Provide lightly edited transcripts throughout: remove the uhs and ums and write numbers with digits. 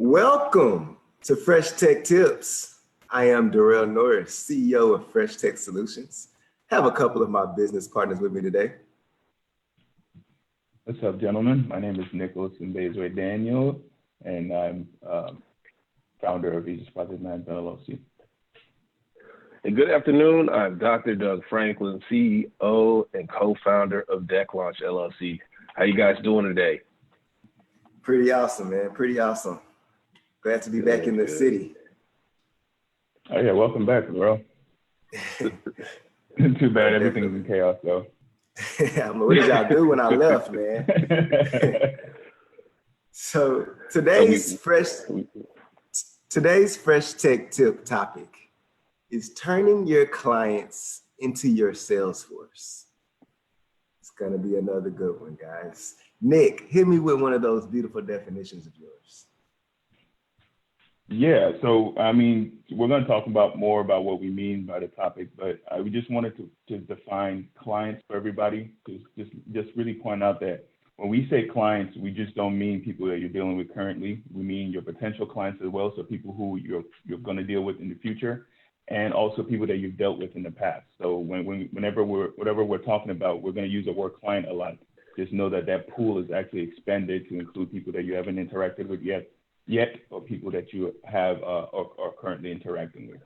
Welcome to Fresh Tech Tips. I am Derrell Noris, CEO of Fresh Tech Solutions. Have a couple of my business partners with me today. What's up, gentlemen? My name is Nicholas Mbaezue-Daniel, and I'm founder of Aegis Project Management LLC. And good afternoon. I'm Dr. Doug Franklin, CEO and co-founder of Deck Launch LLC. How you guys doing today? Pretty awesome, man. Pretty awesome. Glad to be back in the city. Oh yeah, welcome back, bro. Too bad everything's in chaos, though. What did y'all do when I left, man? So today's fresh tech tip topic is turning your clients into your sales force. It's gonna be another good one, guys. Nick, hit me with one of those beautiful definitions of yours. Yeah, so I mean, we're going to talk more about what we mean by the topic, but we just wanted to define clients for everybody. Just really point out that when we say clients, we just don't mean people that you're dealing with currently. We mean your potential clients as well, so people who you're going to deal with in the future, and also people that you've dealt with in the past. So whatever we're talking about, we're going to use the word client a lot. Just know that pool is actually expanded to include people that you haven't interacted with yet, or people that you have or are currently interacting with.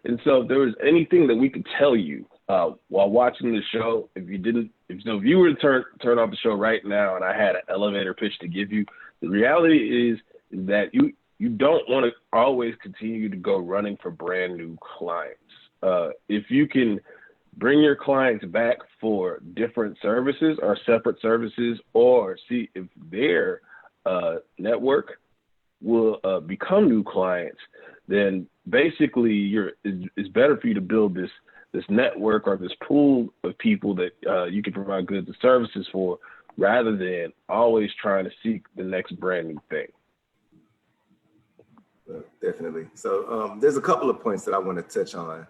And so if there was anything that we could tell you while watching the show, if you were to turn off the show right now and I had an elevator pitch to give you, the reality is that you don't want to always continue to go running for brand new clients. If you can bring your clients back for different services or separate services, or see if their network will become new clients, then basically it's better for you to build this network or this pool of people that you can provide goods and services for, rather than always trying to seek the next brand new thing. Definitely. So there's a couple of points that I want to touch on.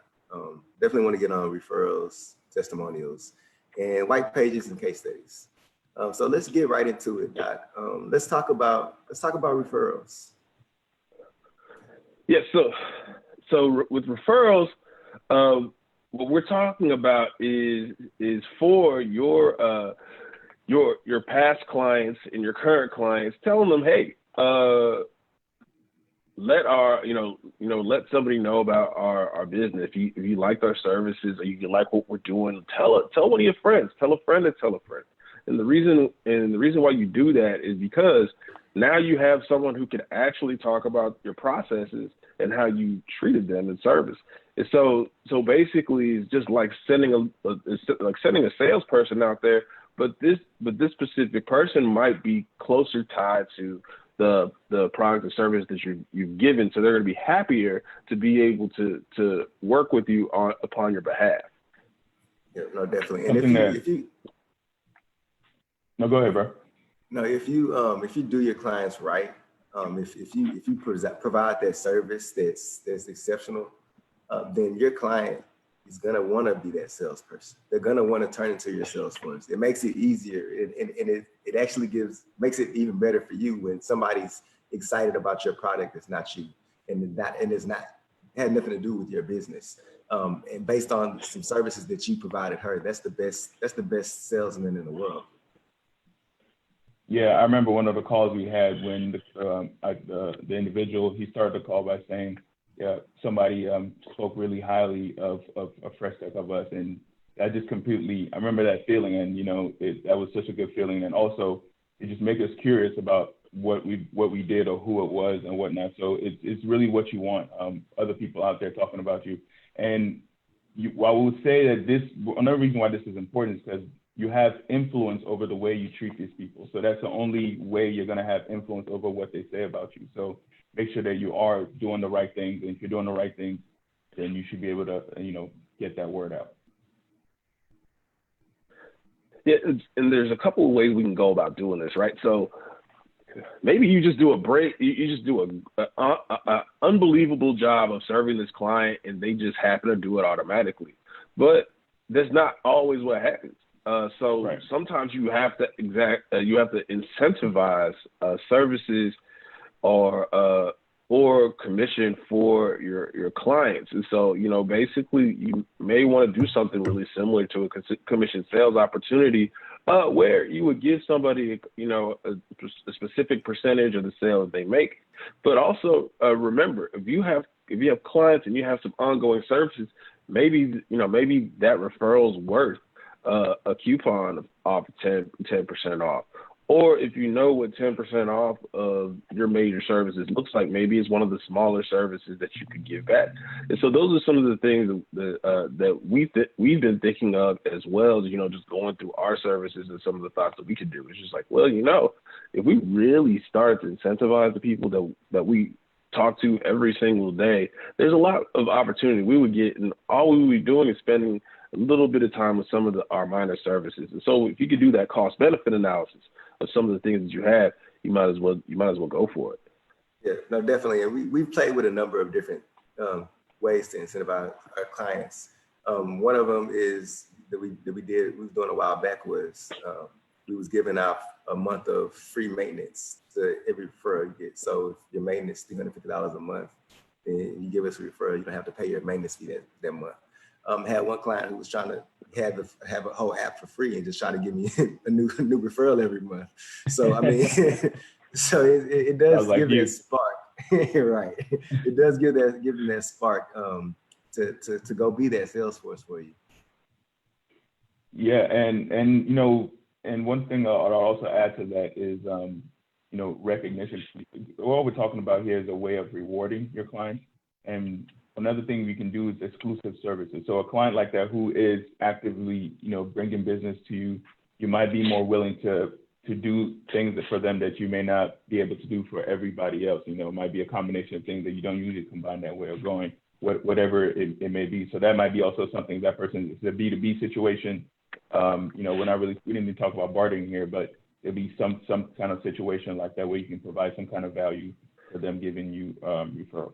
Definitely want to get on referrals, testimonials, and white pages and case studies. So let's get right into it, Doc. Let's talk about referrals. Yeah. So with referrals, what we're talking about is for your past clients and your current clients, telling them, hey, let somebody know about our business. If you like our services or you like what we're doing, tell one of your friends. Tell a friend to tell a friend. And the reason why you do that is because now you have someone who can actually talk about your processes and how you treated them in service. And so basically, it's just like sending a salesperson out there, but this specific person might be closer tied to the product or service that you've given, so they're going to be happier to be able to work with you upon your behalf. Yeah, no, definitely. And if you no, go ahead, bro. No, if you do your clients right, if you provide that service that's exceptional, then your client is gonna want to be that salesperson. They're gonna want to turn into your sales force. It makes it easier, and it actually makes it even better for you when somebody's excited about your product that's not you, and had nothing to do with your business. And based on some services that you provided her, that's the best salesman in the world. Yeah, I remember one of the calls we had when the individual, he started the call by saying, yeah, somebody spoke really highly of Fresh Tech, of us, and I remember that feeling, and that was such a good feeling, and also it just made us curious about what we did or who it was and whatnot. So it's really what you want, other people out there talking about you. And while we'll say that another reason why this is important is because you have influence over the way you treat these people. So that's the only way you're going to have influence over what they say about you. So make sure that you are doing the right things. And if you're doing the right things, then you should be able to, get that word out. Yeah, and there's a couple of ways we can go about doing this, right? So maybe you just do an unbelievable job of serving this client, and they just happen to do it automatically. But that's not always what happens. Sometimes you have to incentivize services or commission for your clients. And so, basically you may want to do something really similar to a commission sales opportunity, where you would give somebody, a specific percentage of the sales they make. But also remember, if you have clients and you have some ongoing services, maybe that referral's worth a coupon of 10% off. Or if you know what 10% off of your major services looks like, maybe it's one of the smaller services that you could give back. And so those are some of the things that we've been thinking of, as well as, just going through our services and some of the thoughts that we could do. It's just like, well, if we really start to incentivize the people that we talk to every single day, there's a lot of opportunity we would get, and all we would be doing is spending a little bit of time with some of our minor services. And so if you could do that cost benefit analysis of some of the things that you have, you might as well go for it. Yeah, no, definitely. And we've played with a number of different ways to incentivize our clients. One of them is that we was doing a while back was we was giving out a month of free maintenance to every referral you get. So if your maintenance is $350 a month, and you give us a referral, you don't have to pay your maintenance fee that month. Had one client who was trying to have a whole app for free and just try to give me a new referral every month. So I mean, so it does give that spark, right? It does give them that spark to go be that sales force for you. Yeah, and one thing I'll also add to that is recognition. What we're talking about here is a way of rewarding your clients. And another thing we can do is exclusive services. So a client like that who is actively, bringing business to you, you might be more willing to do things for them that you may not be able to do for everybody else. It might be a combination of things that you don't usually combine that way of going, whatever it may be. So that might be also something that person, it's a B2B situation. We didn't even talk about bartering here, but it'll be some kind of situation like that where you can provide some kind of value for them giving you referrals.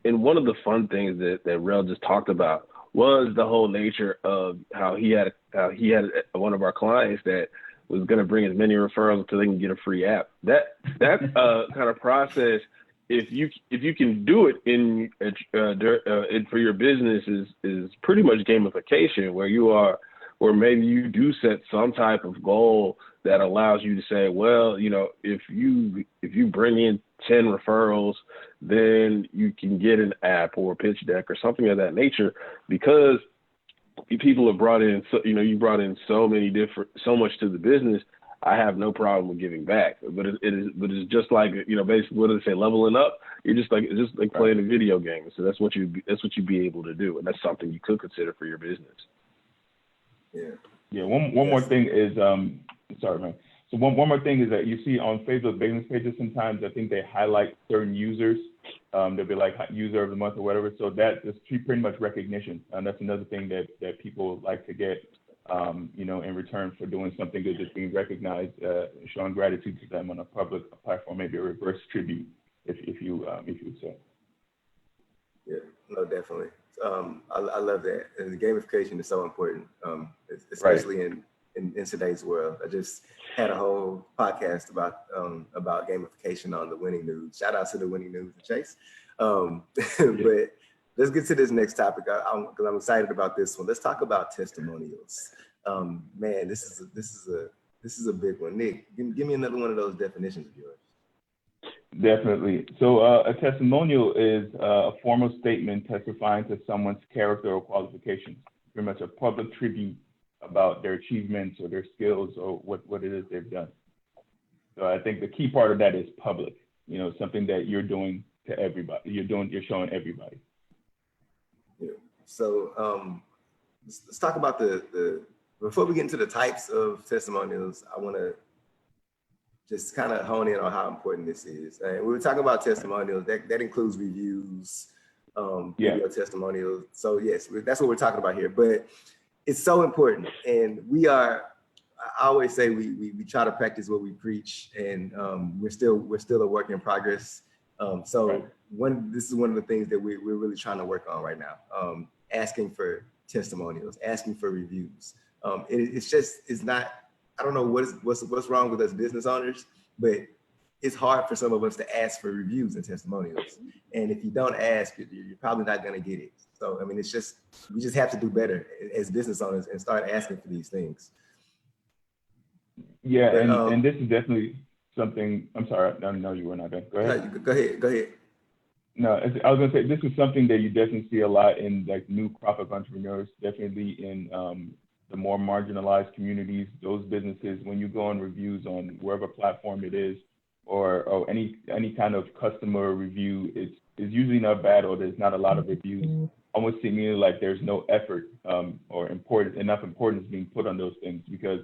And one of the fun things that Rel just talked about was the whole nature of how he had one of our clients that was going to bring as many referrals until they can get a free app. That kind of process, if you can do it in for your business, is pretty much gamification, where maybe you do set some type of goal that allows you to say, well, if you bring in 10 referrals, then you can get an app or a pitch deck or something of that nature, because people have brought in, you brought in so much to the business. I have no problem with giving back, but it's just like, basically, what do they say, leveling up? It's just like playing a video game. So that's what you'd be able to do, and that's something you could consider for your business. Yeah. One more thing is, sorry, man. So one more thing is that you see on Facebook business pages, sometimes I think they highlight certain users. They'll be like user of the month or whatever. So that is pretty much recognition. And that's another thing that people like to get, in return for doing something good, just being recognized, showing gratitude to them on a public platform, maybe a reverse tribute, if you would say. Yeah, no, definitely. I love that. And the gamification is so important, especially in today's world. I just had a whole podcast about gamification on the Winning News. Shout out to the Winning News and Chase. But let's get to this next topic because I'm excited about this one. Let's talk about testimonials. Man, this is a big one. Nick, give me another one of those definitions of yours. Definitely. So a testimonial is a formal statement testifying to someone's character or qualifications, pretty much a public tribute about their achievements or their skills or what it is they've done. So I think the key part of that is public, something that you're doing to everybody. You're showing everybody. Yeah. So let's talk about the before we get into the types of testimonials, I want to just kind of hone in on how important this is. And we were talking about testimonials, that includes reviews, video testimonials. So yes, that's what we're talking about here, but it's so important. And I always say we try to practice what we preach, and we're still a work in progress. This is one of the things that we're really trying to work on right now, asking for testimonials, asking for reviews. It's not, I don't know what's wrong with us business owners, but it's hard for some of us to ask for reviews and testimonials. And if you don't ask, you're probably not going to get it. So, I mean, we just have to do better as business owners and start asking for these things. Yeah, and this is definitely something, I'm sorry, I know you were not done. Go ahead. No, go ahead. No, I was gonna say, this is something that you definitely see a lot in like new crop of entrepreneurs, definitely in the more marginalized communities, those businesses, when you go on reviews on wherever platform it is, or any kind of customer review, it's usually not bad, or there's not a lot of reviews, almost seemingly like there's no effort or enough importance being put on those things, because,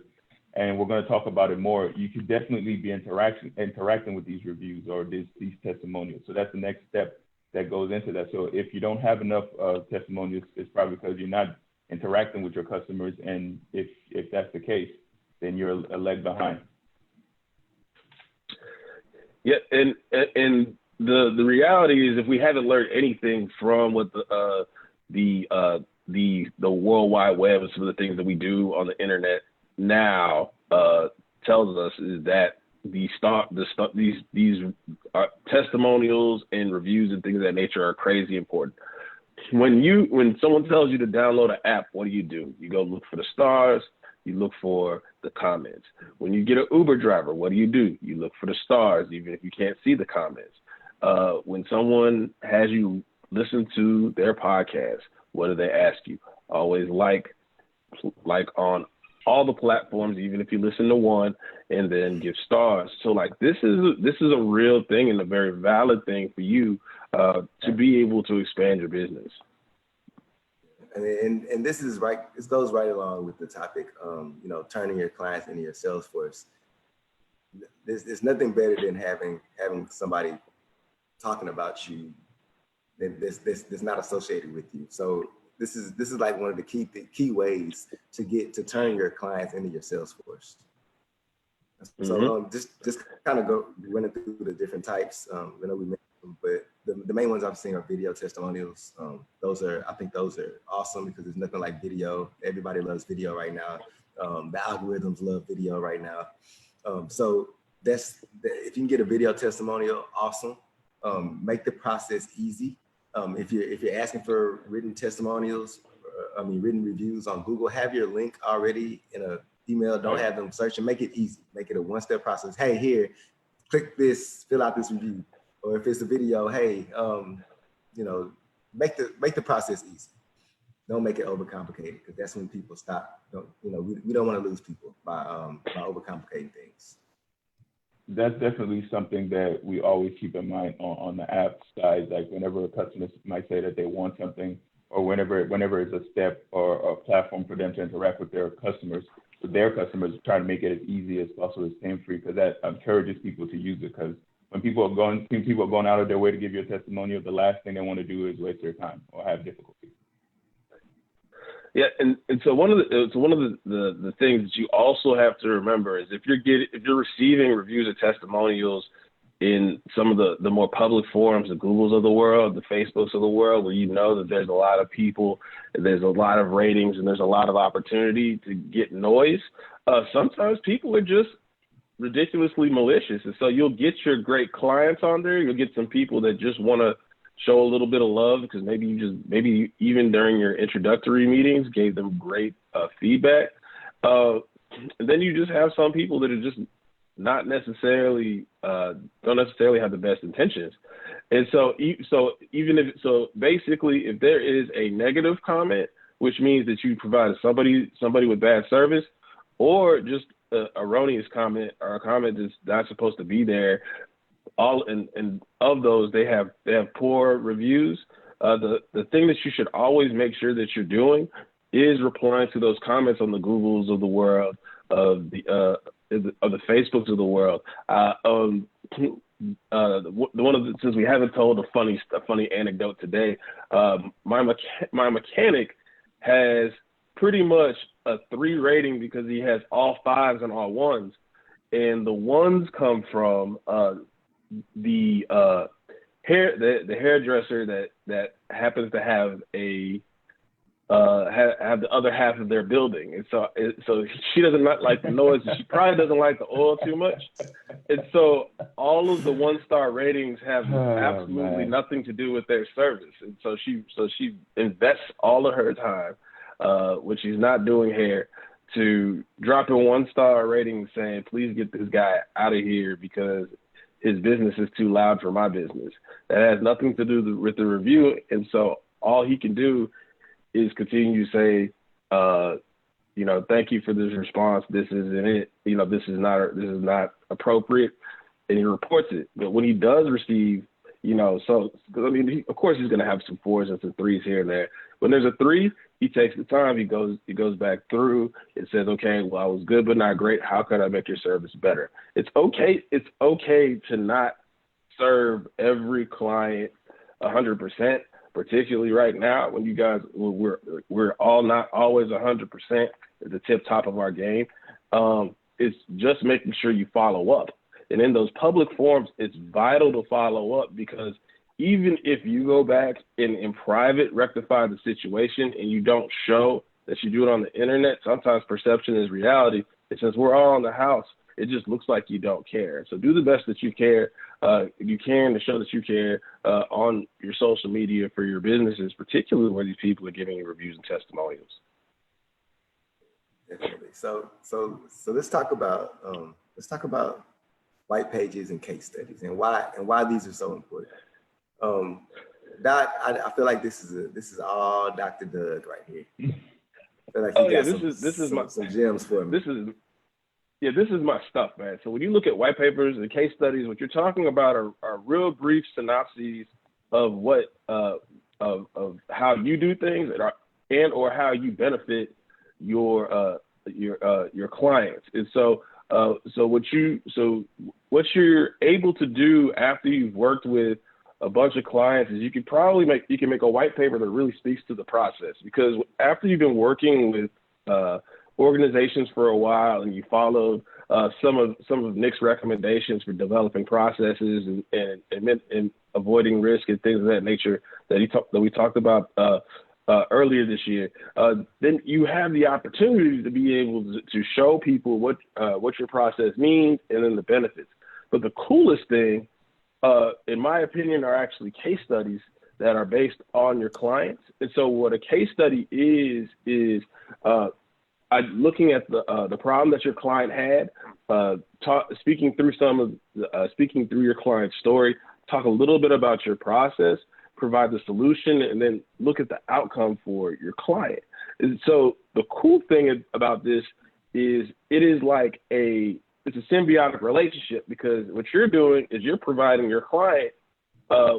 and we're going to talk about it more, you could definitely be interacting with these reviews or these testimonials. So that's the next step that goes into that. So if you don't have enough testimonials, it's probably because you're not interacting with your customers. And if that's the case, then you're a leg behind. Yeah, and the reality is, if we haven't learned anything from what the World Wide Web and some of the things that we do on the internet now tells us, is that these testimonials and reviews and things of that nature are crazy important. When someone tells you to download an app, what do? You go look for the stars, you look for the comments. When you get an Uber driver, what do? You look for the stars, even if you can't see the comments. When someone has you listen to their podcast, what do they ask you? Always like on all the platforms, even if you listen to one, and then give stars. So like this is a real thing and a very valid thing for you to be able to expand your business. And this is right. This goes right along with the topic, turning your clients into your sales force. There's nothing better than having somebody talking about you that's not associated with you. So this is like one of the key ways to turn your clients into your sales force. So just kind of running through the different types. I know we mentioned them, but the main ones I'm seeing are video testimonials. I think those are awesome because there's nothing like video. Everybody loves video right now. The algorithms love video right now. So if you can get a video testimonial, awesome. Make the process easy. If you're asking for written testimonials, written reviews on Google, have your link already in an email. Don't have them search, and make it easy. Make it a one-step process. Hey, here, click this, fill out this review. Or if it's a video, hey, make the process easy. Don't make it overcomplicated, because that's when people stop. We don't want to lose people by overcomplicating things. That's definitely something that we always keep in mind on the app side. Like whenever a customer might say that they want something, or whenever it's a step or a platform for them to interact with their customers, try to make it as easy as possible, as pain-free, because that encourages people to use it. Because when people are going out of their way to give you a testimonial, the last thing they want to do is waste their time or have difficulty. Yeah, and so one of the things that you also have to remember is if you're receiving reviews or testimonials in some of the more public forums, the Googles of the world, the Facebooks of the world, where you know that there's a lot of people, there's a lot of ratings, and there's a lot of opportunity to get noise, sometimes people are just ridiculously malicious. And so you'll get your great clients on there. You'll get some people that just want to show a little bit of love because maybe even during your introductory meetings gave them great feedback. And then you just have some people that are just not necessarily don't necessarily have the best intentions. And so basically if there is a negative comment, which means that you provided somebody with bad service, or just an erroneous comment or a comment that's not supposed to be there, and of those they have poor reviews. The thing that you should always make sure that you're doing is replying to those comments on the Googles of the world, of the Facebooks of the world. Since we haven't told a funny anecdote today, my mechanic has pretty much a 3 rating because he has all 5s and all 1s, and the 1s come from the hairdresser that happens to have have the other half of their building. And so she doesn't not like the noise. She probably doesn't like the oil too much. And so all of the 1-star ratings have absolutely nothing to do with their service. And so she invests all of her time, when she's not doing hair, to drop a 1-star rating saying, please get this guy out of here because his business is too loud for my business. That has nothing to do with the review. And so all he can do is continue to say, thank you for this response. This isn't it. This is not appropriate. And he reports it. But when he does receive, of course he's going to have some 4s and some 3s here and there. When there's a 3, he takes the time. He goes back through and says, okay, well, I was good but not great. How can I make your service better? It's okay. It's okay to not serve every client 100%, particularly right now when you guys we're all not always 100% at the tip top of our game. It's just making sure you follow up. And in those public forums, it's vital to follow up, because even if you go back and in private rectify the situation and you don't show that you do it on the internet, sometimes perception is reality. And since we're all in the house, it just looks like you don't care. So do the best that you can to show that you care on your social media for your businesses, particularly where these people are giving you reviews and testimonials. Definitely. So let's talk about white pages and case studies and why these are so important. Doc, I feel like this is all Dr. Doug right here. I feel like this is some gems for me. This is my stuff, man. So when you look at white papers and case studies, what you're talking about are real brief synopses of what of how you do things or how you benefit your clients. And so what you're able to do after you've worked with a bunch of clients is you can make a white paper that really speaks to the process, because after you've been working with organizations for a while and you followed some of Nick's recommendations for developing processes and avoiding risk and things of that nature that we talked about earlier this year, then you have the opportunity to be able to show people what your process means and then the benefits. But the coolest thing, in my opinion, are actually case studies that are based on your clients. And so what a case study is looking at the problem that your client had, speaking through your client's story, talk a little bit about your process, provide the solution, and then look at the outcome for your client. And so the cool thing about this is it's a symbiotic relationship, because what you're doing is you're providing your client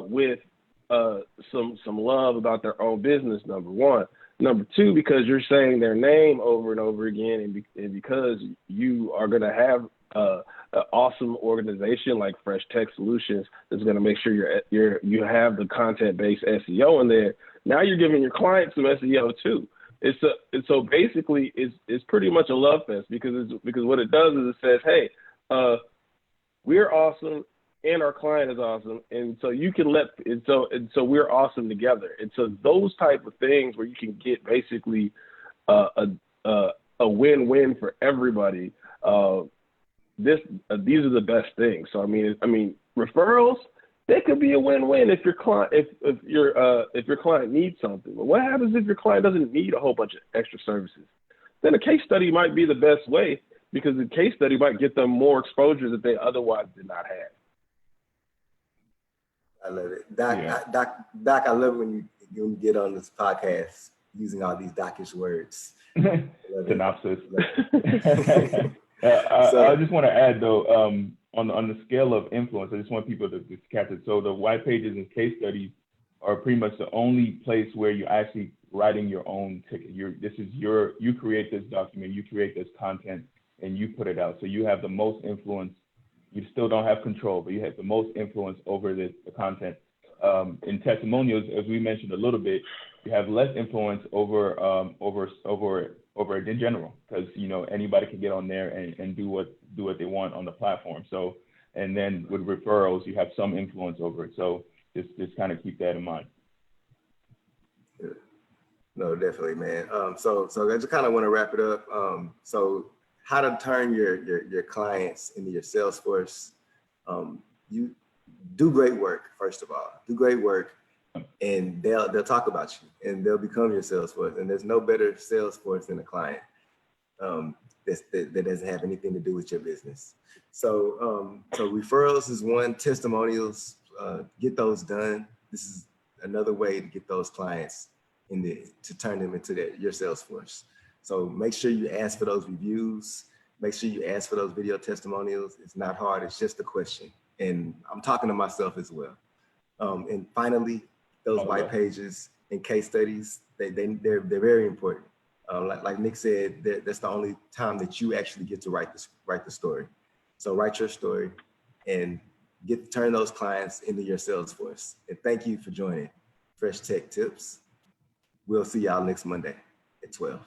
with some love about their own business, number one. Number two, because you're saying their name over and over again, and because you are going to have an awesome organization like Fresh Tech Solutions that's going to make sure you have the content-based SEO in there. Now you're giving your clients some SEO too. So basically it's pretty much a love fest, because what it does is it says, hey, we're awesome and our client is awesome, and so you can so we're awesome together. And so those type of things where you can get basically a win-win for everybody. These are the best things. So I mean referrals, they could be a win-win if your client needs something. But what happens if your client doesn't need a whole bunch of extra services? Then a case study might be the best way, because the case study might get them more exposure that they otherwise did not have. I love it. Doc, I love when you get on this podcast using all these Dockish words. Synopsis. I just want to add though, on the scale of influence, I just want people to catch it. So the white pages and case studies are pretty much the only place where you're actually writing your own ticket. You create this document, you create this content, and you put it out. So you have the most influence. You still don't have control, but you have the most influence over the content. In testimonials, as we mentioned a little bit, you have less influence over it in general, because anybody can get on there and do what they want on the platform. So, and then with referrals, you have some influence over it. So just kind of keep that in mind. No, definitely, man. So I just kind of want to wrap it up. So how to turn your clients into your sales force. You do great work, first of all. Do great work, and they'll talk about you, and they'll become your sales force. And there's no better sales force than a client that doesn't have anything to do with your business. So referrals is one. Testimonials, get those done. This is another way to get those clients to turn them into your sales force. So make sure you ask for those reviews. Make sure you ask for those video testimonials. It's not hard. It's just a question. And I'm talking to myself as well. And finally, those white pages and case studies, they're very important. Like Nick said, that's the only time that you actually get to write the story. So write your story and turn those clients into your sales force. And thank you for joining Fresh Tech Tips. We'll see y'all next Monday at 12.